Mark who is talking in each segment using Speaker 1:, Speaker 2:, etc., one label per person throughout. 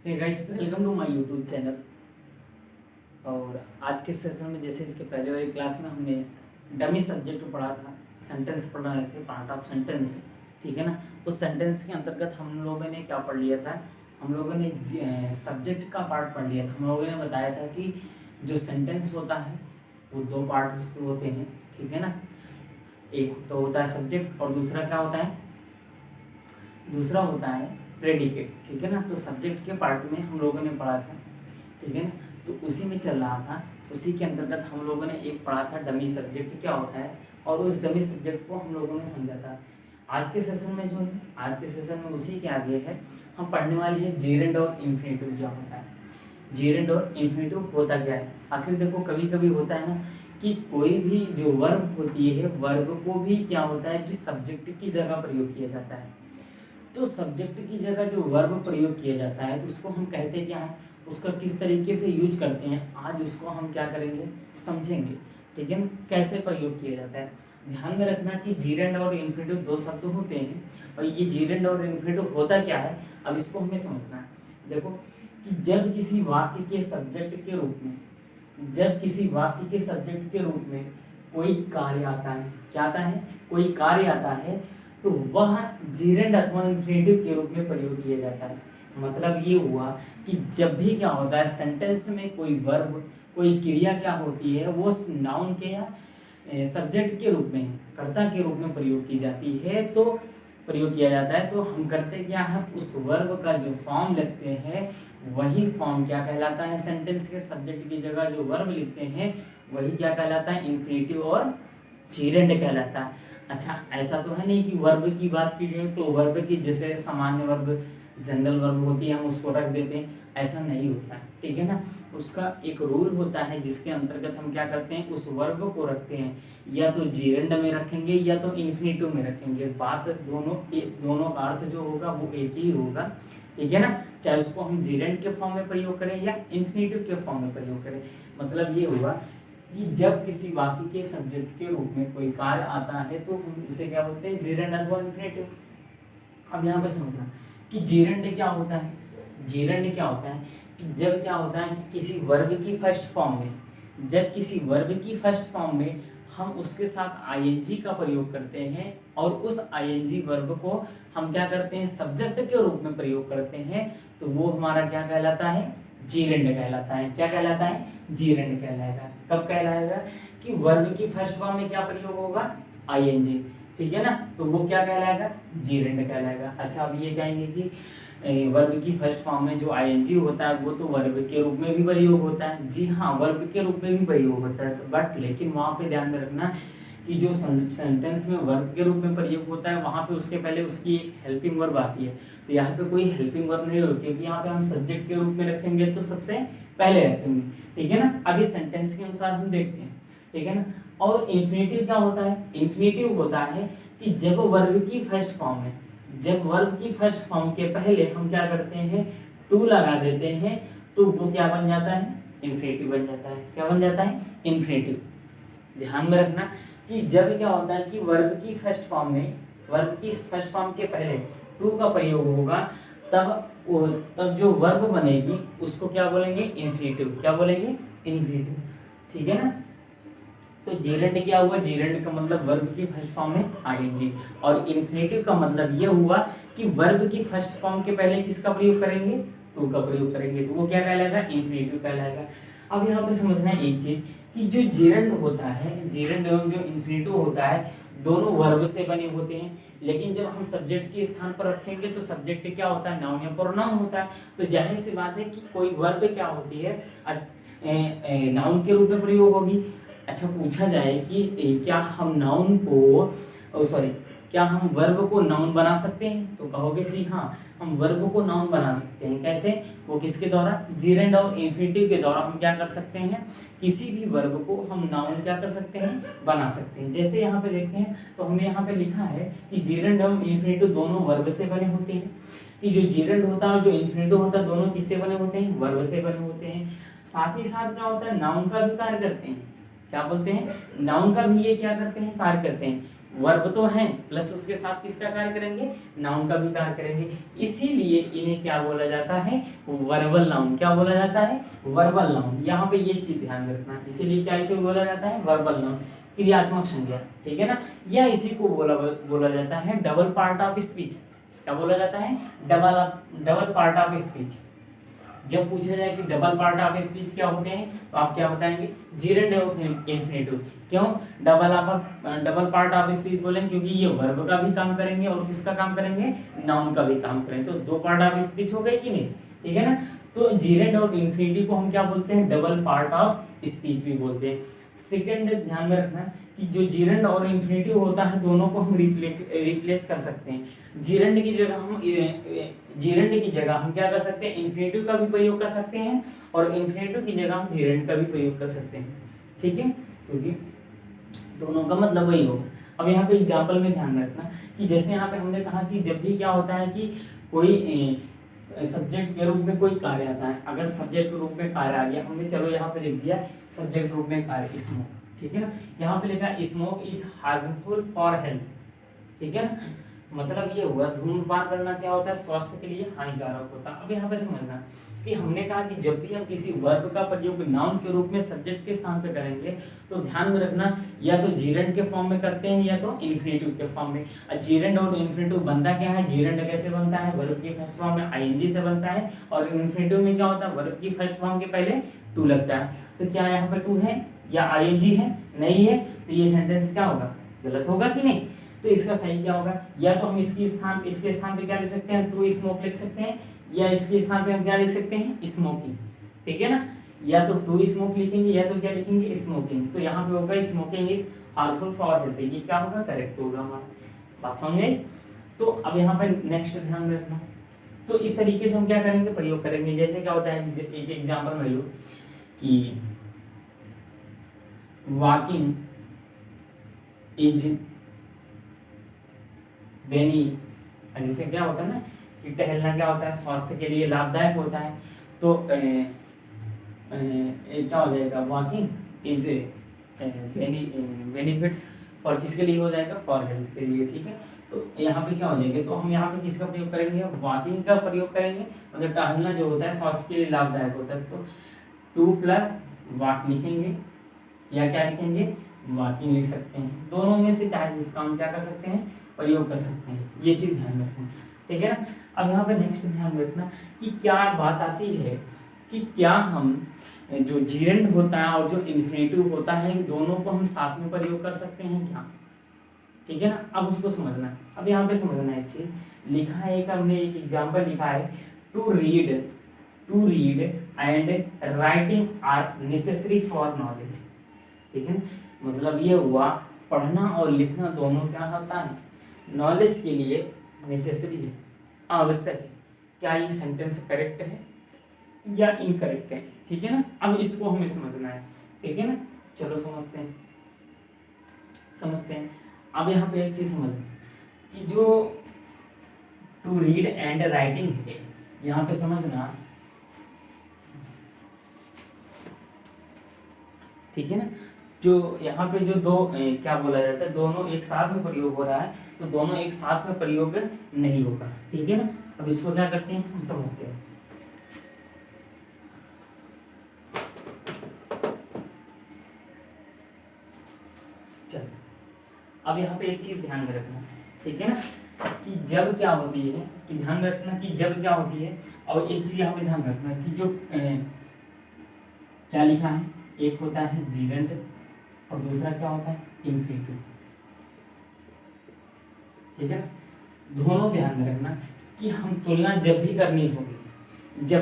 Speaker 1: Hey guys, welcome to my YouTube channel. और आज के सेशन में, जैसे इसके पहले वाली क्लास में हमने डमी सब्जेक्ट पढ़ा था, सेंटेंस पढ़ रहे थे, पार्ट ऑफ सेंटेंस, ठीक है ना। उस सेंटेंस के अंतर्गत हम लोगों ने क्या पढ़ लिया था, हम लोगों ने सब्जेक्ट का पार्ट पढ़ लिया था। हम लोगों ने बताया था कि जो सेंटेंस होता है वो दो पार्ट उसके होते हैं, ठीक है ना। एक तो होता है सब्जेक्ट और दूसरा क्या होता है, दूसरा होता है प्रेडिकेट, ठीक है ना। तो सब्जेक्ट के पार्ट में हम लोगों ने पढ़ा था, ठीक है ना। तो उसी में चल रहा था, उसी के अंतर्गत हम लोगों ने एक पढ़ा था डमी सब्जेक्ट क्या होता है, और उस डमी सब्जेक्ट को हम लोगों ने समझा था। आज के सेशन में जो है, आज के सेशन में उसी के आगे है, हम पढ़ने वाले हैं जेरेंड और इन्फिनेटिव क्या होता है। जेरेंड और इन्फिनेटिव होता क्या है। आखिर देखो, कभी कभी होता है ना कि कोई भी जो वर्ब होती है, वर्ब को भी क्या होता है कि सब्जेक्ट की जगह प्रयोग किया जाता है। तो सब्जेक्ट की जगह जो वर्ब प्रयोग किया जाता है तो उसको हम कहते क्या है, उसका किस तरीके से यूज करते हैं, आज उसको हम क्या करेंगे, समझेंगे, ठीक है ना। कैसे प्रयोग किया जाता है, ध्यान में रखना कि जीरेंड और इन्फिनेटिव दो शब्द होते हैं, और ये जीरेंड और इन्फिनेटिव होता क्या है, अब इसको हमें समझना है। देखो कि जब किसी वाक्य के सब्जेक्ट के रूप में, जब किसी वाक्य के सब्जेक्ट के रूप में कोई कार्य आता है, क्या आता है, कोई कार्य आता है, तो वह जीरेंड अथवा इन्फिनेटिव के रूप में प्रयोग किया जाता है। मतलब ये हुआ कि जब भी क्या होता है सेंटेंस में कोई वर्ब, कोई क्रिया क्या होती है, वो नाउन के या सब्जेक्ट के रूप में, कर्ता के रूप में प्रयोग की जाती है, तो प्रयोग किया जाता है। तो हम करते क्या है, उस वर्ब का जो फॉर्म लिखते हैं वही फॉर्म क्या कहलाता है, सेंटेंस के सब्जेक्ट की जगह जो वर्ब लिखते हैं वही क्या कहलाता है, इन्फिनेटिव और जीरेंड कहलाता है। अच्छा, ऐसा तो है नहीं कि वर्ब की बात की जाए तो वर्ब की जैसे सामान्य वर्ब, जनरल वर्ब होती है, हम उसको रख देते हैं, ऐसा नहीं होता है, ठीक है ना। उसका एक रूल होता है जिसके अंतर्गत हम क्या करते हैं, उस वर्ब को रखते हैं, या तो जीरेंड में रखेंगे या तो इन्फिनेटिव में रखेंगे। बात दोनों का अर्थ जो होगा वो एक ही होगा, ठीक है ना। चाहे उसको हम जीरेंड के फॉर्म में प्रयोग करें या इन्फिनेटिव के फॉर्म में प्रयोग करें। मतलब ये हुआ कि जब किसी वाक्य के सब्जेक्ट के रूप में कोई कार्य आता है तो हम उसे क्या बोलते हैं, जीरेंड अथवा इन्फिनेटिव। अब यहाँ पे समझना कि जीरेंड क्या होता है। जीरेंड क्या होता है कि जब क्या होता है कि किसी वर्ब की फर्स्ट फॉर्म में, जब किसी वर्ब की फर्स्ट फॉर्म में हम उसके साथ आईएनजी का प्रयोग करते हैं, और उस आईएनजी वर्ब को हम क्या करते हैं, सब्जेक्ट के रूप में प्रयोग करते हैं, तो वो हमारा क्या कहलाता है, जीरेंड कहलाता है। क्या कहलाता है, जीरेंड कहलाएगा। कब कहलाएगा कि वर्ब की फर्स्ट फॉर्म में क्या प्रयोग होगा, आईएनजी, ठीक है ना, तो वो क्या कहलाएगा, जीरेंड कहलाएगा। अच्छा, अब ये कहेंगे कि वर्ब की फर्स्ट फॉर्म में जो आईएनजी होता है वो तो वर्ब के रूप में भी प्रयोग होता है। जी हाँ, वर्ब के रूप में भी प्रयोग होता है, बट लेकिन वहाँ पे ध्यान में रखना कि जो सेंटेंस में वर्ब के रूप में प्रयोग होता है वहाँ पे उसके पहले उसकी एक हेल्पिंग वर्ब आती है। तो यहाँ पे कोई हेल्पिंग वर्ब नहीं होती, क्योंकि यहाँ पे हम सब्जेक्ट के रूप में रखेंगे तो सबसे पहले रखेंगे, ठीक है ना। अभी सेंटेंस के अनुसार हम देखते हैं, ठीक है ना। और इन्फिनेटिव क्या होता है, इन्फिनेटिव होता है कि जब वर्ब की फर्स्ट फॉर्म में, जब वर्ब की फर्स्ट फॉर्म के पहले हम क्या करते हैं, टू लगा देते हैं, तो वो क्या बन जाता है, इन्फिनेटिव बन जाता है। क्या बन जाता है, इन्फिनेटिव। ध्यान में रखना कि जब क्या होता है कि वर्ब की फर्स्ट फॉर्म में, वर्ब की फर्स्ट फॉर्म के पहले टू का प्रयोग होगा, तब जो वर्ब बनेगी उसको क्या बोलेंगे, इन्फिनेटिव। क्या बोलेंगे, इन्फिनेटिव, ठीक है ना। तो जीरेंड क्या हुआ, जीरेंड का मतलब वर्ब की फर्स्ट फॉर्म में आईएनजी, और इन्फिनेटिव का मतलब ये हुआ कि वर्ब की फर्स्ट फॉर्म के पहले किसका प्रयोग करेंगे, टू का प्रयोग करेंगे, तो वो क्या कहलाएगा, इन्फिनेटिव कहलाएगा। अब यहाँ पे समझना है एक चीज कि जो जीरेंड होता है, जीरेंड एवं जो इन्फिनेटिव होता है, दोनों वर्ब से बने होते हैं, लेकिन जब हम सब्जेक्ट के स्थान पर रखेंगे तो सब्जेक्ट क्या होता है, नाउन या प्रोनाउन होता है। तो जाहिर सी बात है कि कोई वर्ब क्या होती है, नाउन के रूप में प्रयोग होगी। अच्छा, पूछा जाए कि क्या हम नाउन को, सॉरी, क्या हम वर्ब को नाउन बना सकते हैं, तो कहोगे जी हाँ, हम वर्ब को नाउन बना सकते हैं। कैसे, वो किसके द्वारा, जीरेंड और इन्फिनेटिव के द्वारा हम क्या कर सकते हैं, किसी भी वर्ब को हम नाउन क्या कर सकते हैं, बना सकते हैं। जैसे यहाँ पे देखते हैं तो हमने यहाँ पे लिखा है कि जीरेंड और इन्फिनेटिव दोनों वर्ब से बने होते हैं, कि जो जीरेंड होता है और जो इन्फिनेटिव होता है दोनों किससे बने होते हैं, वर्ब से बने होते हैं। साथ ही साथ क्या होता है, नाउन का भी कार्य करते हैं। क्या बोलते हैं, नाउन का भी ये क्या करते हैं, कार्य करते हैं। वर्ब तो है प्लस उसके साथ किसका कार्य करेंगे, नाउन का भी कार्य करेंगे, इसीलिए इन्हें क्या बोला जाता है, वर्बल नाउन। क्या बोला जाता है, वर्बल नाउन। यहाँ पे ये चीज ध्यान में रखना, इसीलिए क्या इसे बोला जाता है, वर्बल नाउन, क्रियात्मक संज्ञा, ठीक है ना। या इसी को बोला जाता है डबल पार्ट ऑफ स्पीच। क्या बोला जाता है, डबल पार्ट ऑफ स्पीच। जब पूछा जाए कि डबल पार्ट ऑफ स्पीच क्या होते हैं, तो आप क्या बताएंगे, जीरेंड और इंफिनिटिव। क्यों डबल पार्ट ऑफ स्पीच बोलेंगे, क्योंकि ये वर्ब का भी काम करेंगे और किसका काम करेंगे, नाउन का भी काम करेंगे। तो दो पार्ट ऑफ स्पीच हो गए कि नहीं, ठीक है ना। तो जीरेंड और इंफिनिटिव को हम क्या बोलते हैं, डबल पार्ट ऑफ स्पीच भी बोलते हैं। सेकंड ध्यान में रखना कि जो जीरेंड और इंफिनिटिव होता है, दोनों को हम रिप्लेस कर सकते हैं। जीरेंड की जगह हम क्या कर सकते हैं, इंफिनिटिव का भी प्रयोग कर सकते हैं, और इंफिनिटिव की जगह हम जीरेंड का भी प्रयोग कर सकते हैं, ठीक है, क्योंकि दोनों का मतलब वही होगा। अब यहाँ पे एग्जाम्पल में ध्यान रखना कि जैसे यहाँ पे हमने कहा कि जब भी क्या होता है कि कोई सब्जेक्ट के रूप में कोई कार्य आता है, अगर सब्जेक्ट के रूप में कार्य आ गया, हमने चलो यहाँ पे लिख दिया सब्जेक्ट रूप में कार्य स्मोक, ठीक है ना। यहाँ पे लिखा smoke is harmful for health, ठीक है ना, मतलब ये हुआ धूम्रपान करना क्या होता है, स्वास्थ्य के लिए हानिकारक होता है। अब यहाँ पे समझना कि हमने कहा कि जब भी हम किसी वर्ब का प्रयोग नाउन के रूप में सब्जेक्ट के स्थान पे करेंगे, तो ध्यान में रखना या तो जीरेंड के फॉर्म में करते हैं या तो इन्फिनिटिव के फॉर्म में। जीरेंड और इन्फिनिटिव बनता क्या है, जीरेंड कैसे बनता है, वर्ब की फर्स्ट फॉर्म में आईएनजी से बनता है, और इन्फिनिटिव में क्या होता है, वर्ब की फर्स्ट फॉर्म के पहले टू लगता है। तो क्या यहाँ पे टू है या आईएनजी है, नहीं है, तो ये सेंटेंस क्या होगा, गलत होगा कि नहीं। तो इसका सही क्या होगा, या तो हम इसके स्थान पे क्या लिख सकते हैं, टू स्मोक लिख सकते हैं, या इसके स्थान पे हम क्या लिख सकते हैं, स्मोकिंग, ठीक है ना। या तो टू स्मोक लिखेंगे या तो क्या लिखेंगे, स्मोकिंग। तो यहाँ पे होगा smoking is harmful for health, ये क्या होगा, करेक्ट होगा हमारा, बात समझ आई। तो अब यहाँ पे नेक्स्ट ध्यान में रखना, तो इस तरीके से हम क्या करेंगे, प्रयोग करेंगे। जैसे क्या होता है, एक एग्जाम्पल में लो कि वॉकिंग इज बेनी, जैसे क्या होता है ना कि टहलना क्या होता है, स्वास्थ्य के लिए लाभदायक होता है। तो क्या हो जाएगा, वॉकिंग इज बेनिफिट फॉर किसके लिए हो जाएगा, फॉर हेल्थ के लिए, ठीक है। तो यहाँ पे क्या हो जाएगा, तो हम यहाँ पे किसका प्रयोग करेंगे, वॉकिंग का प्रयोग करेंगे, मतलब टहलना जो होता है स्वास्थ्य के लिए लाभदायक होता है। तो टू प्लस वॉक लिखेंगे या क्या लिखेंगे, वॉकिंग लिख सकते हैं, दोनों में से चाहे जिसका हम क्या कर सकते हैं, प्रयोग कर सकते हैं, ये चीज ध्यान में रखना, ठीक है ना। अब यहाँ पे नेक्स्ट ध्यान में रखना कि क्या बात आती है कि क्या हम जो जीरेंड होता है और जो इन्फिनिटिव होता है, इन दोनों को हम साथ में प्रयोग कर सकते हैं क्या, ठीक है ना। अब उसको समझना है, अब यहाँ पे समझना है, एक चीज लिखा है, एक हमने एक एग्जाम्पल लिखा है, to read and writing are necessary for knowledge, ठीक है। मतलब ये हुआ पढ़ना और लिखना दोनों क्या होता है, नॉलेज के लिए नेसेसरी है, आवश्यक है। क्या ये सेंटेंस करेक्ट है या इनकरेक्ट है, ठीक है ना। अब इसको हमें समझना है, ठीक है ना। चलो समझते हैं। अब यहाँ पे एक चीज समझ कि जो टू रीड एंड राइटिंग है, यहाँ पे समझना, ठीक है ना। जो यहाँ पे जो दो क्या बोला जाता है, दोनों एक साथ में प्रयोग हो रहा है, तो दोनों एक साथ में प्रयोग नहीं होगा, ठीक है ना। अब इसको क्या करते हैं, हम समझते हैं। चल अब यहाँ पे एक चीज ध्यान में रखना, ठीक है ना, कि जब क्या होती है, कि ध्यान रखना कि जब क्या होती है, और एक चीज यहाँ पे ध्यान रखना कि जो क्या लिखा है, एक होता है जीरेंड और दूसरा क्या होता है, इन्फिनिटिव, ठीक है। दोनों ध्यान में रखना कि हम तुलना जब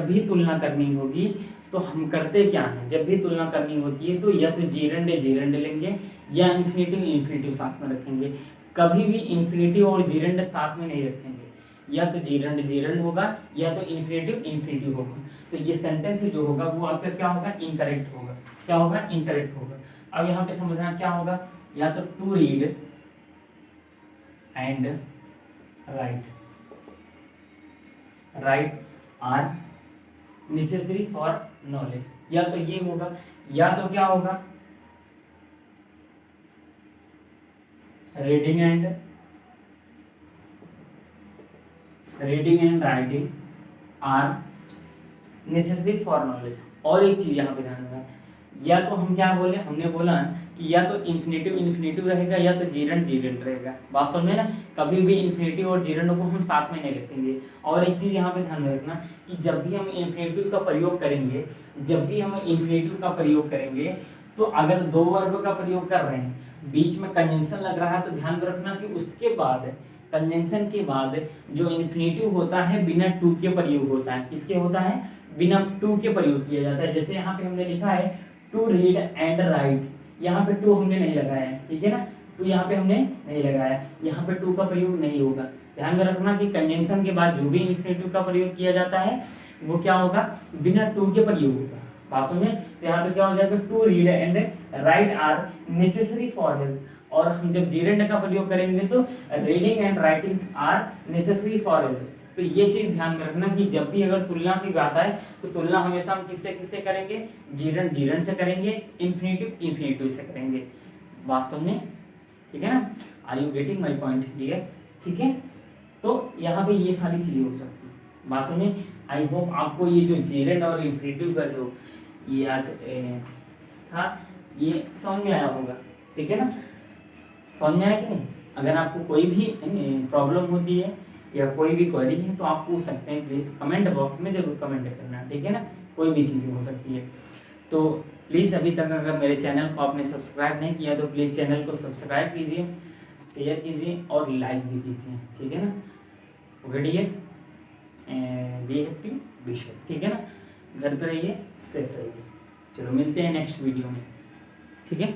Speaker 1: भी तुलना करनी होगी, तो हम करते क्या हैं, जब भी तुलना करनी होती है तो या तो जीरेंड लेंगे या इन्फिनिटिव साथ में रखेंगे। कभी भी इन्फिनिटिव और जीरेंड साथ में नहीं रखेंगे, या तो जीरेंड होगा या तो इन्फिनिटिव होगा। तो ये सेंटेंस जो होगा वो आपका क्या होगा, इनकरेक्ट होगा। क्या होगा, इनकरेक्ट होगा। अब यहाँ पे समझना क्या होगा, या तो to read and write are necessary for knowledge, या तो ये होगा, या तो क्या होगा, reading and writing are necessary for knowledge. और एक चीज यहाँ पे ध्यान रखना, या तो हम क्या बोले, हमने बोला कि या तो इन्फिनेटिव रहेगा या तो जीरेंड रहेगा। बात समझ में ना, कभी भी इन्फिनेटिव और जीरेंड को हम साथ में नहीं रखेंगे। और एक चीज यहाँ पे ध्यान में रखना कि जब भी हम इन्फिनेटिव का प्रयोग करेंगे, तो अगर दो वर्ब का प्रयोग कर रहे हैं, बीच में कंजंक्शन लग रहा है, तो ध्यान में रखना कि उसके बाद कंजंक्शन के बाद जो इन्फिनेटिव होता है बिना टू के प्रयोग होता है। किसके होता है? बिना टू के प्रयोग किया जाता है। जैसे यहाँ पे हमने लिखा है टू रीड एंड राइट, यहाँ पे टू हमने नहीं लगाया है, ठीक है ना, टू यहाँ पे हमने नहीं लगाया, यहाँ पे टू का प्रयोग नहीं होगा। ध्यान में रखना कि कंजंक्शन के बाद जो भी इन्फिनेटिव का प्रयोग किया जाता है वो क्या होगा? बिना टू के प्रयोग होगा। बात में तो यहाँ पे क्या हो जाएगा? To read and write are necessary for health. और हम जब जीरेंड का प्रयोग करेंगे तो reading and writing are necessary for health. तो ये चीज ध्यान में रखना कि जब भी अगर तुलना की बात आए तो तुलना हमेशा हम किससे करेंगे? जीरेंड से करेंगे, इन्फिनेटिव से करेंगे। बात समझे? ठीक है ना? Are you getting my point? ठीक है। तो यहाँ पे ये सारी चीजें हो सकती है। बात समझे? आई होप आपको ये जो जीरेंड और इन्फिनेटिव का जो ये आज था ये समझ में आया होगा। ठीक है ना? समझ में आया कि नहीं? अगर आपको कोई भी प्रॉब्लम होती है या कोई भी क्वेरी है तो आप पूछ सकते हैं, प्लीज़ कमेंट बॉक्स में जरूर कमेंट करना। ठीक है ना? कोई भी चीज़ें हो सकती है। तो प्लीज़ अभी तक अगर मेरे चैनल को आपने सब्सक्राइब नहीं किया तो प्लीज़ चैनल को सब्सक्राइब कीजिए, शेयर कीजिए और लाइक भी कीजिए। ठीक है ना? Okay dear, be happy, be safe. ठीक है ना? घर पे रहिए, सेफ रहिए। चलो मिलते हैं नेक्स्ट वीडियो में। ठीक है?